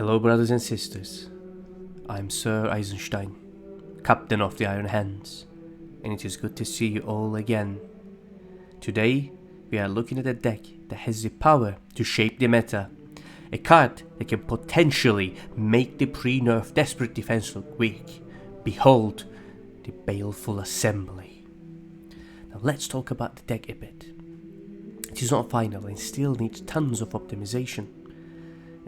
Hello, brothers and sisters. I'm Sir Eisenstein, Captain of the Iron Hands, and it is good to see you all again. Today, we are looking at a deck that has the power to shape the meta, a card that can potentially make the pre-nerf Desperate Defense look weak. Behold, the Baleful Assembly. Now let's talk about the deck a bit. It is not final and still needs tons of optimization.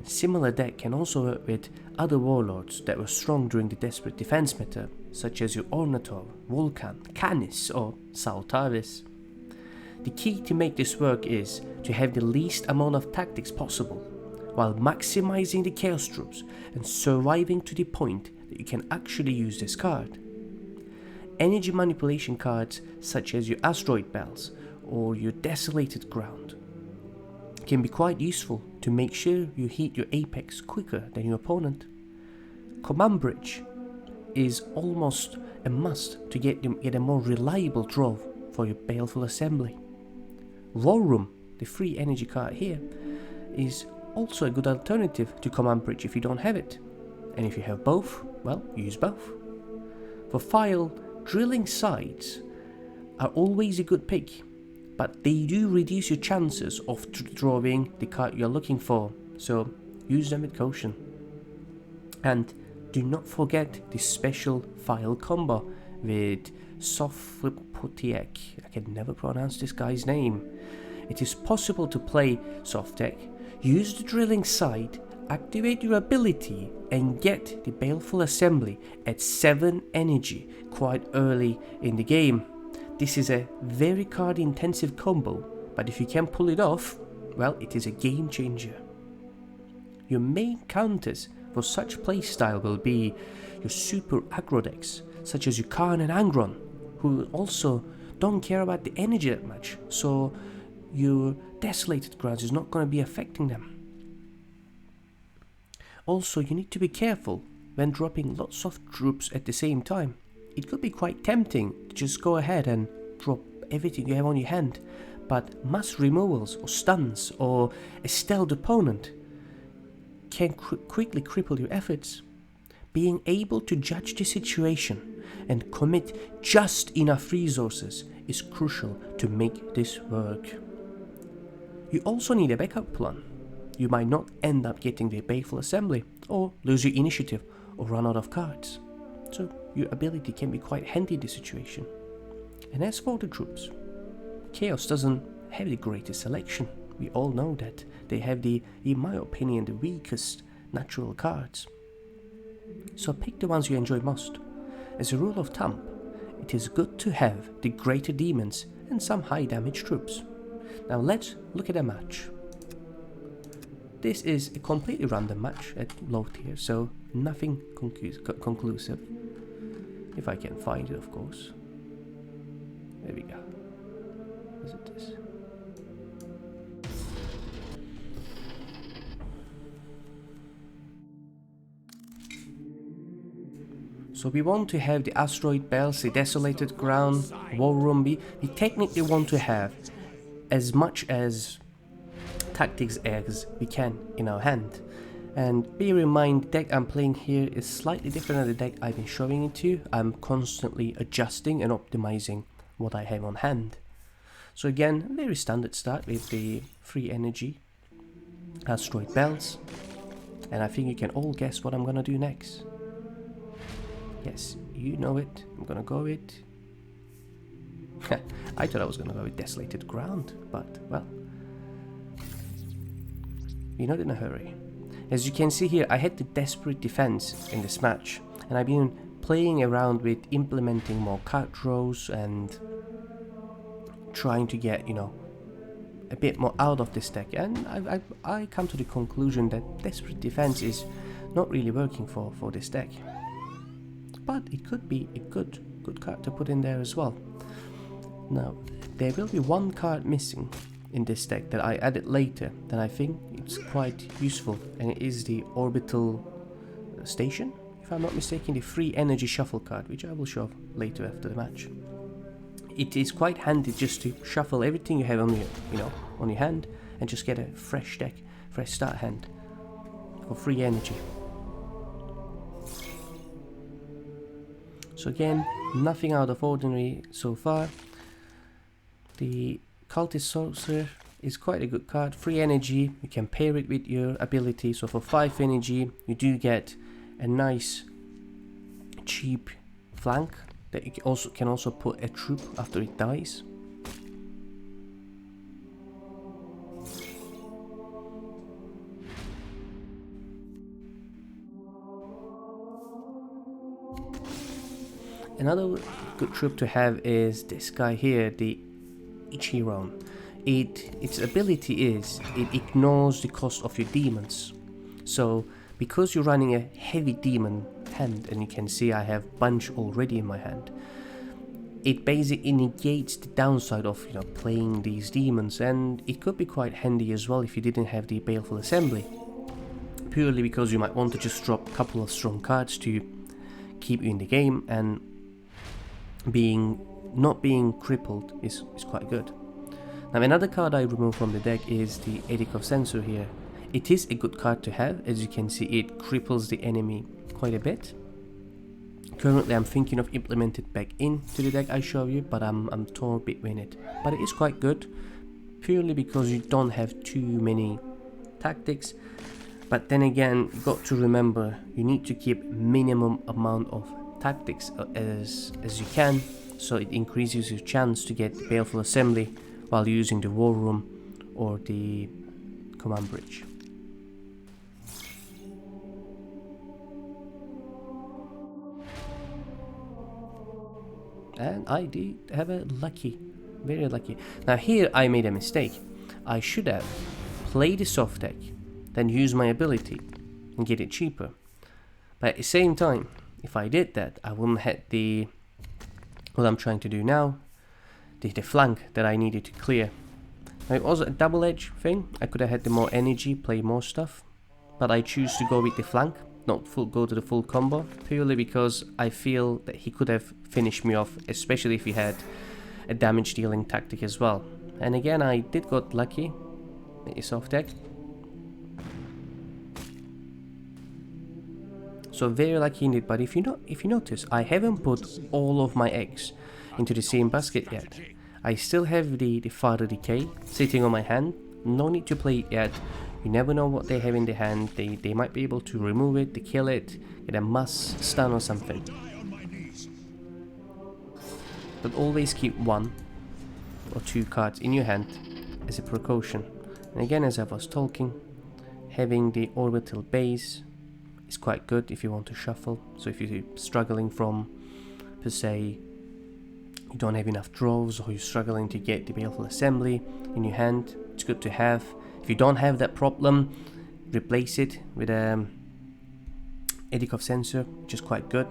A similar deck can also work with other warlords that were strong during the Desperate Defense meta, such as your Ornator, Vulcan, Canis or Saltaris. The key to make this work is to have the least amount of tactics possible, while maximizing the Chaos Troops and surviving to the point that you can actually use this card. Energy manipulation cards such as your Asteroid Bells or your Desolated Ground can be quite useful to make sure you hit your apex quicker than your opponent. Command Bridge is almost a must to get a more reliable draw for your Baleful Assembly. War Room, the free energy card here, is also a good alternative to Command Bridge if you don't have it. And if you have both, well, use both. For Fayle, Drilling Sides are always a good pick, but they do reduce your chances of drawing the card you're looking for, so use them with caution. And do not forget the special Fayle combo with Sofripotiek. I can never pronounce this guy's name. It is possible to play soft deck, use the Drilling Side, activate your ability and get the Baleful Assembly at 7 energy quite early in the game. This is a very card intensive combo, but if you can pull it off, well, it is a game changer. Your main counters for such playstyle will be your super aggro decks, such as your Khan and Angron, who also don't care about the energy that much, so your Desolated Grounds is not going to be affecting them. Also, you need to be careful when dropping lots of troops at the same time. It could be quite tempting to just go ahead and drop everything you have on your hand, but mass removals or stuns or a stealth opponent can quickly cripple your efforts. Being able to judge the situation and commit just enough resources is crucial to make this work. You also need a backup plan. You might not end up getting the Baleful Assembly, or lose your initiative, or run out of cards. So your ability can be quite handy in this situation. And as for the troops, Chaos doesn't have the greatest selection. We all know that. They have in my opinion, the weakest natural cards. So pick the ones you enjoy most. As a rule of thumb, it is good to have the greater demons and some high damage troops. Now let's look at a match. This is a completely random match at low tier, so nothing conclusive. If I can find it, of course. There we go. Is it this? So we want to have the Asteroid Bells, the Desolated Ground, War Room. We technically want to have as much as tactics as we can in our hand. And bear in mind, the deck I'm playing here is slightly different than the deck I've been showing it to. I'm constantly adjusting and optimizing what I have on hand. So again, very standard start with the free energy Asteroid Bells. And I think you can all guess what I'm gonna do next. Yes, you know it. I'm gonna go with... I thought I was gonna go with Desolated Ground, but well, you're not in a hurry. As you can see here, I had the Desperate Defense in this match, and I've been playing around with implementing more card draws and trying to get, a bit more out of this deck, and I come to the conclusion that Desperate Defense is not really working for this deck. But it could be a good card to put in there as well. Now, there will be one card missing in this deck that I added later that I think it's quite useful, and it is the Orbital Station, if I'm not mistaken, the free energy shuffle card, which I will show later after the match. It is quite handy just to shuffle everything you have on your, on your hand and just get a fresh deck, fresh start hand for free energy. So again, nothing out of ordinary so far. The Cultist Sorcerer is quite a good card. Free energy, you can pair it with your ability. So for 5 energy, you do get a nice cheap flank that you can also put a troop after it dies. Another good troop to have is this guy here, the Ichiron. Its ability is it ignores the cost of your demons. So because you're running a heavy demon hand, and you can see I have bunch already in my hand, it basically negates the downside of playing these demons, and it could be quite handy as well if you didn't have the Baleful Assembly, purely because you might want to just drop a couple of strong cards to keep you in the game, and not being crippled is quite good. Now another card I removed from the deck is the Edict of Censor here. It is a good card to have. As you can see, it cripples the enemy quite a bit. Currently I'm thinking of implementing it back into the deck I show you, but I'm torn between it. But it is quite good, purely because you don't have too many tactics. But then again, you got to remember, you need to keep minimum amount of tactics as you can, so it increases your chance to get the Baleful Assembly while using the War Room or the Command Bridge. And I did have a lucky, very lucky. Now here I made a mistake. I should have played the soft deck, then use my ability and get it cheaper. But at the same time, if I did that, I wouldn't have the, what I'm trying to do now, the flank that I needed to clear. Now it was a double-edged thing. I could have had the more energy, play more stuff, but I choose to go with the flank, not go to the full combo, purely because I feel that he could have finished me off, especially if he had a damage dealing tactic as well. And again, I did got lucky with the soft deck. So very lucky indeed. But if you notice, I haven't put all of my eggs into the same basket yet. I still have the Father Decay sitting on my hand. No need to play it yet. You never know what they have in the hand. They might be able to remove it, to kill it, get a must stun or something. But always keep 1 or 2 cards in your hand as a precaution. And again, as I was talking, having the orbital base is quite good if you want to shuffle. So if you're struggling from, per se, you don't have enough draws, or you're struggling to get the Baleful Assembly in your hand, it's good to have. If you don't have that problem, replace it with Edict of Censor, which is quite good.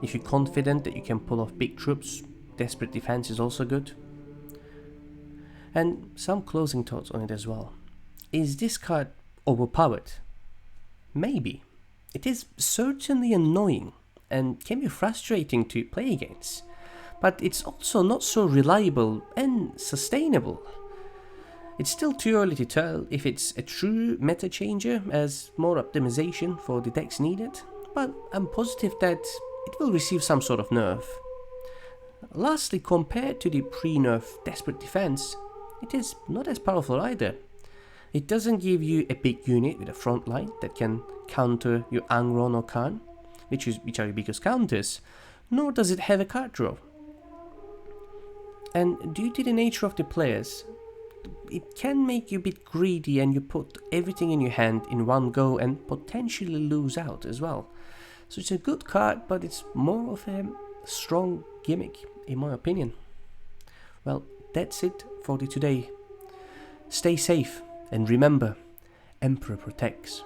If you're confident that you can pull off big troops, Desperate Defense is also good. And some closing thoughts on it as well. Is this card overpowered? Maybe. It is certainly annoying and can be frustrating to play against, but it's also not so reliable and sustainable. It's still too early to tell if it's a true meta changer, as more optimization for the decks needed, but I'm positive that it will receive some sort of nerf. Lastly, compared to the pre-nerf Desperate Defense, it is not as powerful either. It doesn't give you a big unit with a front line that can counter your Angron or Khan, which are your biggest counters, nor does it have a card draw. And due to the nature of the players, it can make you a bit greedy and you put everything in your hand in one go and potentially lose out as well. So it's a good card, but it's more of a strong gimmick in my opinion. Well, that's it for today. Stay safe and remember, Emperor protects.